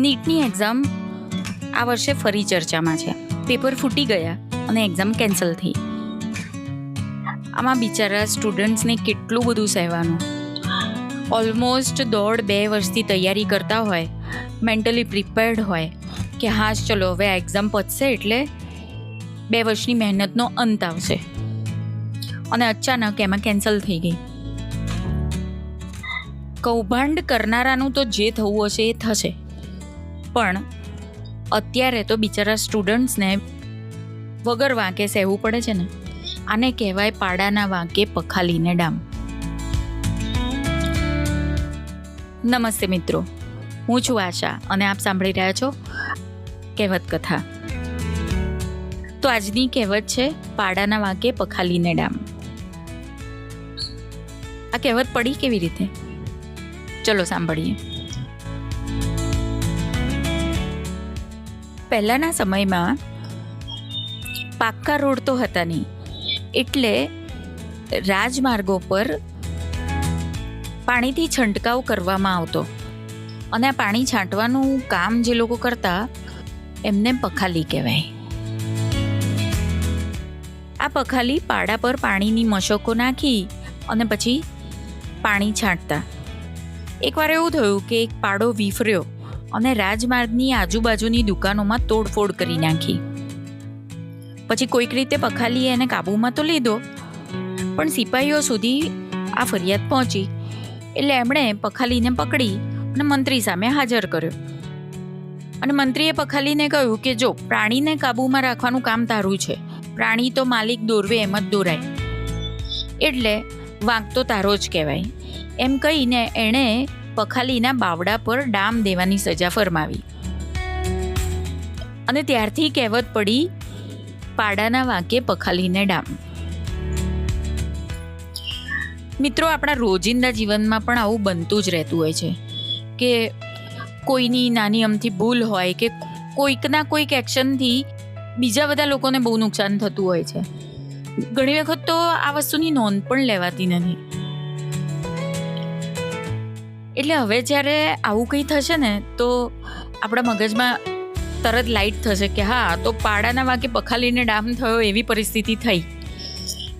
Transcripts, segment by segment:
નીટની એક્ઝામ આ વર્ષે ફરી ચર્ચામાં છે. પેપર ફૂટી ગયા અને એક્ઝામ કેન્સલ થઈ. આમાં બિચારા સ્ટુડન્ટ્સને કેટલું બધું સહેવાનું. ઓલમોસ્ટ 1.5-2 વર્ષથી તૈયારી કરતા હોય, મેન્ટલી પ્રિપેર્ડ હોય કે હા ચલો હવે આ એક્ઝામ પતશે એટલે 2 વર્ષની મહેનતનો અંત આવશે, અને અચાનક એમાં કેન્સલ થઈ ગઈ. કૌભાંડ કરનારાનું તો જે થવું હશે એ થશે, પણ અત્યારે તો બિચારા સ્ટુડન્ટ્સને વગર વાંકે સહેવું પડે છે ને. આને કહેવાય પાડાના વાંકે પખાલીને ડામ. નમસ્તે મિત્રો, હું છું આશા અને આપ સાંભળી રહ્યા છો કહેવત કથા. તો આજની કહેવત છે પાડાના વાંકે પખાલીને ડામ. આ કહેવત પડી કેવી રીતે? ચલો સાંભળીએ. પહેલાના સમયમાં પાક્કા રોડ તો હતા નહીં, એટલે રાજમાર્ગો પર પાણીથી છંટકાવ કરવામાં આવતો, અને આ પાણી છાંટવાનું કામ જે લોકો કરતા એમને પખાલી કહેવાય. આ પખાલી પાડા પર પાણીની મશકો નાખી અને પછી પાણી છાંટતા. એકવાર એવું થયું કે એક પાડો વિફર્યો અને રાજમાર્ગની આજુબાજુની દુકાનોમાં તોડફોડ કરી નાખી. પછી કોઈક રીતે પખાલીએ એને કાબૂમાં તો લીધો, પણ સિપાહીઓ સુધી આ ફરિયાદ પહોંચી એટલે એમણે પખાલીને પકડી અને મંત્રી સામે હાજર કર્યો. અને મંત્રીએ પખાલીને કહ્યું કે જો પ્રાણીને કાબૂમાં રાખવાનું કામ તારું છે, પ્રાણી તો માલિક દોરવે એમ જ દોરાય, એટલે વાંક તો તારો જ કહેવાય. એમ કહીને એણે પખાલીના બાવડા પર ડામ દેવાની સજા ફરમાવી. અને ત્યારથી કહેવત પડી પાડાના વાંકે પખાલીને ડામ. મિત્રો, આપણા રોજિંદા જીવનમાં પણ આવું બનતું જ રહેતું હોય છે કે કોઈની નાની અમથી ભૂલ હોય કે કોઈકના કોઈક એક્શનથી બીજા બધા લોકોને બહુ નુકસાન થતું હોય છે. ઘણી વખત તો આ વસ્તુની નોંધ પણ લેવાતી નથી. એટલે હવે જ્યારે આવું કંઈ થશે ને તો આપણા મગજમાં તરત લાઈટ થશે કે હા તો પાડાના વાંકે પખાલીને ડામ થયો એવી પરિસ્થિતિ થઈ.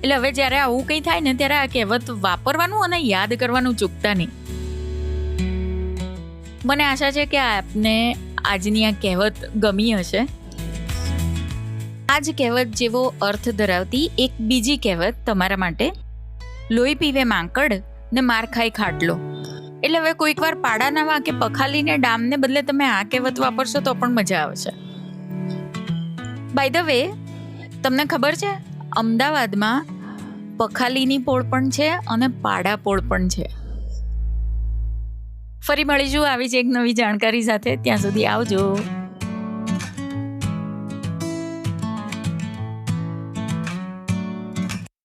એટલે હવે જ્યારે આવું કંઈ થાય ને ત્યારે આ કહેવત વાપરવાનું અને યાદ કરવાનું ચૂકતા નહીં. મને આશા છે કે આપને આજની આ કહેવત ગમી હશે. આ જ કહેવત જેવો અર્થ ધરાવતી એક બીજી કહેવત તમારા માટે: લોહી પીવે માંકડ ને માર ખાય ખાટલો. એટલે હવે કોઈક વાર પાડાના વાંકે પખાલીને ડામને બદલે તમે આ કહેવત વાપરશો તો પણ મજા આવશે. બાય ધ વે, તમને ખબર છે અમદાવાદમાં પખાલીની પોળ પણ છે અને પાડા પોળ પણ છે. ફરી મળીશું આવી જ એક નવી જાણકારી સાથે. ત્યાં સુધી આવજો.